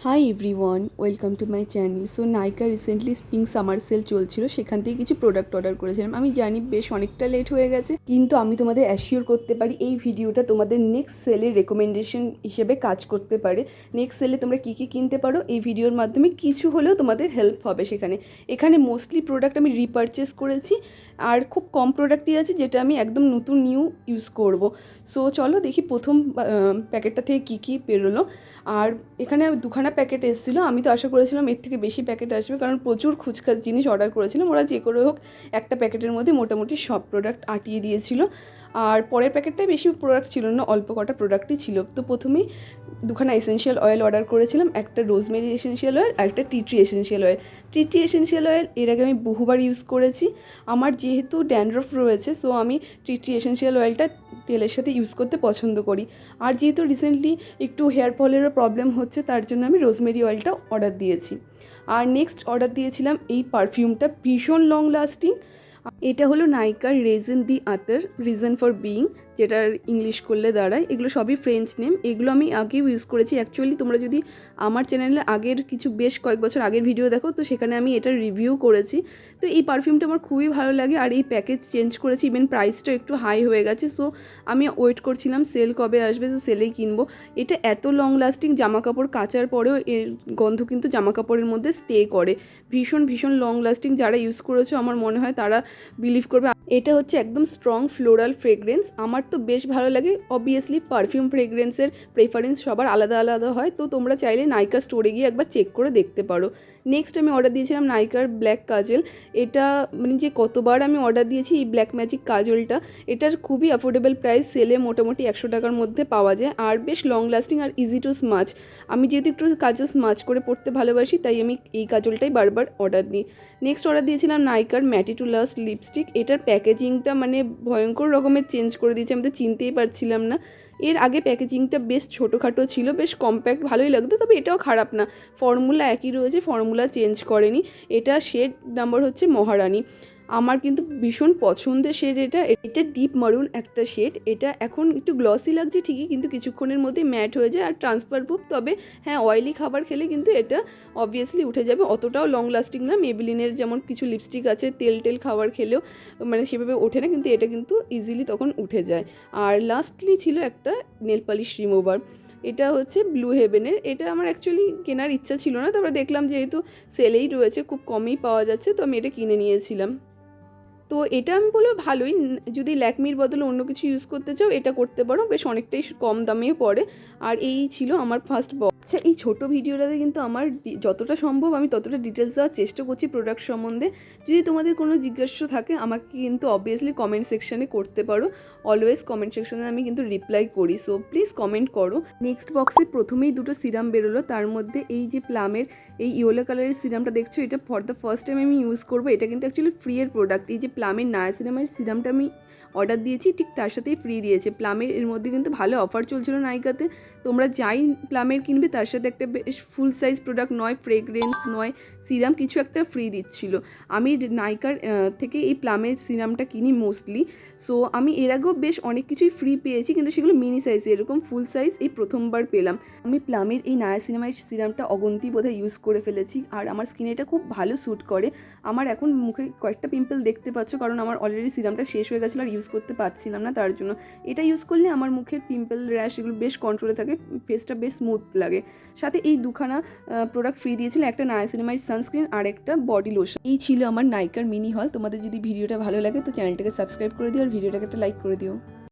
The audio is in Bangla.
Hi everyone, welcome to my channel. So Nykaa recently spring summer sell চলছিল, সেখান থেকে কিছু প্রোডাক্ট অর্ডার করেছিলাম। আমি জানি বেশ অনেকটা লেট হয়ে গেছে, কিন্তু আমি তোমাদের অ্যাসিওর করতে পারি এই ভিডিওটা তোমাদের নেক্সট সেলের রেকমেন্ডেশন হিসেবে কাজ করতে পারে। নেক্সট সেলে তোমরা কী কী কিনতে পারো এই ভিডিওর মাধ্যমে কিছু হলেও তোমাদের হেল্প হবে। এখানে মোস্টলি প্রোডাক্ট আমি রিপারচেস করেছি, আর খুব কম প্রোডাক্টই আছে যেটা আমি একদম নতুন নিউ ইউজ করব। সো চলো দেখি প্রথম প্যাকেটটা থেকে কী কী বেরোলো। আর এখানে দুখানা প্যাকেট এসেছিলো, আমি তো আশা করেছিলাম এর থেকে বেশি প্যাকেট আসবে, কারণ প্রচুর খুচখাচ জিনিস অর্ডার করেছিলাম। ওরা যে করে হোক একটা প্যাকেটের মধ্যে মোটামুটি সব প্রোডাক্ট আটিয়ে দিয়েছিল। আর পরের প্যাকেটটায় বেশি প্রোডাক্ট ছিল না, অল্প কটা প্রোডাক্টই ছিল। তো প্রথমেই দুখানা এসেনশিয়াল অয়েল অর্ডার করেছিলাম, একটা রোজমেরি এসেনশিয়াল অয়েল আর একটা tea tree essential oil. Tea tree essential oil এর আগে আমি বহুবার ইউজ করেছি। আমার যেহেতু ড্যান্ড্রফ রয়েছে, সো আমি টি ট্রি এসেনশিয়াল অয়েলটা তেলের সাথে ইউজ করতে পছন্দ করি। আর যেহেতু রিসেন্টলি একটু হেয়ার ফলেরও প্রবলেম হচ্ছে, তার জন্য আমি রোজমেরি অয়েলটা অর্ডার দিয়েছি। আর নেক্সট অর্ডার দিয়েছিলাম এই পারফিউমটা, ভীষণ লং লাস্টিং। এটা হলো নাইকার raison d'être, reason for being, যেটার ইংলিশ করলে দাঁড়ায়। এগুলো সবই ফ্রেঞ্চ নেম। এগুলো আমি আগেও ইউজ করেছি। অ্যাকচুয়ালি তোমরা যদি আমার চ্যানেলে আগের কিছু বেশ কয়েক বছর আগের ভিডিও দেখো, তো সেখানে আমি এটার রিভিউ করেছি। তো এই পারফিউমটা আমার খুবই ভালো লাগে। আর এই প্যাকেজ চেঞ্জ করেছি, ইভেন প্রাইসটা একটু হাই হয়ে গেছে। সো আমি ওয়েট করছিলাম সেল কবে আসবে, তো সেলেই কিনবো। এটা এত লং লাস্টিং, জামা কাপড় কাচার পরেও এর গন্ধ কিন্তু জামা কাপড়ের মধ্যে স্টে করে। ভীষণ ভীষণ লং লাস্টিং। যারা ইউজ করেছো আমার মনে হয় তারা বিলিভ করবে। এটা হচ্ছে একদম স্ট্রং ফ্লোরাল ফ্রেগরেন্স। আমার তো বেশ ভালো লাগে। অবভিয়াসলি পারফিউম ফ্রেগরেন্সের প্রেফারেন্স সবার আলাদা আলাদা হয়, তো তোমরা চাইলে নাইকা স্টোরে গিয়ে একবার চেক করে দেখতে পারো। নেক্সট আমি অর্ডার দিয়েছিলাম নাইকার ব্ল্যাক কাজল। এটা মানে যে কতবার আমি অর্ডার দিয়েছি এই ব্ল্যাক ম্যাজিক কাজলটা, এটার খুবই অ্যাফোর্ডেবল প্রাইস। সেলে মোটামুটি 100 টাকার মধ্যে পাওয়া যায়, আর বেশ লং লাস্টিং আর ইজি টু স্মাচ। আমি যেহেতু একটু কাজল স্মাচ করে পড়তে ভালোবাসি, তাই আমি এই কাজলটাই বারবার অর্ডার দিই। নেক্সট অর্ডার দিয়েছিলাম নাইকার ম্যাটি টু লাস্ট লিপস্টিক। এটার প্যাকেজিংটা মানে ভয়ঙ্কর রকমের চেঞ্জ করে দিয়েছে, আমি তো চিনতেই পারছিলাম না। এর আগে প্যাকেজিংটা বেশ ছোটোখাটো ছিল, বেশ কম্প্যাক্ট, ভালোই লাগতো। তবে এটাও খারাপ না, ফর্মুলা একই রয়েছে, ফর্মুলা চেঞ্জ করেনি। এটা শেড নাম্বার হচ্ছে মহারানী। আমার কিন্তু ভীষণ পছন্দের শেড এটা। এটা ডিপ মারুন একটা শেড। এটা এখন একটু গ্লসি লাগছে ঠিকই, কিন্তু কিছুক্ষণের মধ্যেই ম্যাট হয়ে যায় আর ট্রান্সফার প্রুফ। তবে হ্যাঁ, অয়েলি খাবার খেলে কিন্তু এটা অবভিয়াসলি উঠে যাবে। অতটাও লং লাস্টিং না। মেবিলিনের যেমন কিছু লিপস্টিক আছে তেল খাবার খেলেও মানে সেভাবে ওঠে না, কিন্তু এটা কিন্তু ইজিলি তখন উঠে যায়। আর লাস্টলি ছিল একটা নেল পালিশ রিমুভার। এটা হচ্ছে ব্লু হেভেনের। এটা আমার অ্যাকচুয়ালি কেনার ইচ্ছা ছিল না, তারপরে দেখলাম যেহেতু সেলেই রয়েছে, খুব কমেই পাওয়া যাচ্ছে, তো আমি এটা কিনে নিয়েছিলাম। তো এটা আমি বলবো ভালোই। যদি ল্যাকমির বদলে অন্য কিছু ইউজ করতে চাও এটা করতে পারো, বেশ অনেকটাই কম দামেও পড়ে। আর এই ছিল আমার ফার্স্ট বক্স। আচ্ছা, এই ছোটো ভিডিওটাতে কিন্তু আমার যতটা সম্ভব আমি ততটা ডিটেলস দেওয়ার চেষ্টা করছি প্রোডাক্ট সম্বন্ধে। যদি তোমাদের কোনো জিজ্ঞাসা থাকে আমাকে কিন্তু অবভিয়াসলি কমেন্ট সেকশানে করতে পারো। অলওয়েজ কমেন্ট সেকশানে আমি কিন্তু রিপ্লাই করি, সো প্লিজ কমেন্ট করো। নেক্সট বক্সে প্রথমেই দুটো সিরাম বেরোলো। তার মধ্যে এই যে প্লামের এই ইয়েলো কালারের সিরামটা দেখছো, এটা ফর দ্য ফার্স্ট টাইম আমি ইউজ করবো। এটা কিন্তু অ্যাকচুয়ালি ফ্রি এর প্রোডাক্ট। এই যে প্লামের নায়াসিনামের সিরামটা আমি অর্ডার দিয়েছি, ঠিক তার সাথেই ফ্রি দিয়েছে। প্লামের এর মধ্যে কিন্তু ভালো অফার চলছিল নাইকাতে। তোমরা যাই প্লামের কিনবে তার সাথে একটা বেশ ফুল সাইজ প্রোডাক্ট, নয় ফ্রেগরেন্স নয় সিরাম, কিছু একটা ফ্রি দিচ্ছিল। আমি নাইকার থেকে এই প্লামের সিরামটা কিনি মোস্টলি। সো আমি এর আগেও বেশ অনেক কিছুই ফ্রি পেয়েছি, কিন্তু সেগুলো মিনি সাইজে, এরকম ফুল সাইজ এই প্রথমবার পেলাম। আমি প্লামের এই নায়াসিনামাইড সিরামটা অগন্তি বোধহয় ইউজ করে ফেলেছি, আর আমার স্কিনে এটা খুব ভালো স্যুট করে। আমার এখন মুখে কয়েকটা পিম্পল দেখতে পাচ্ছ, কারণ আমার অলরেডি সিরামটা শেষ হয়ে গেছিলো আর ইউজ করতে পারছিলাম না, তার জন্য। এটা ইউজ করলে আমার মুখের পিম্পল র্যাশ এগুলো বেশ কন্ট্রোলে থাকে, ফেসটা বেশ স্মুথ লাগে। সাথে এই দুখানা প্রোডাক্ট ফ্রি দিয়েছিল, একটা নায়াসিনামাইড সানস্ক্রিন আর একটা বডি লোশন। এই ছিল আমার নাইকার মিনি হল। তোমাদের যদি ভিডিওটা ভালো লাগে তো চ্যানেলটাকে সাবস্ক্রাইব করে দিও আর ভিডিওটাকে একটা লাইক করে দিও।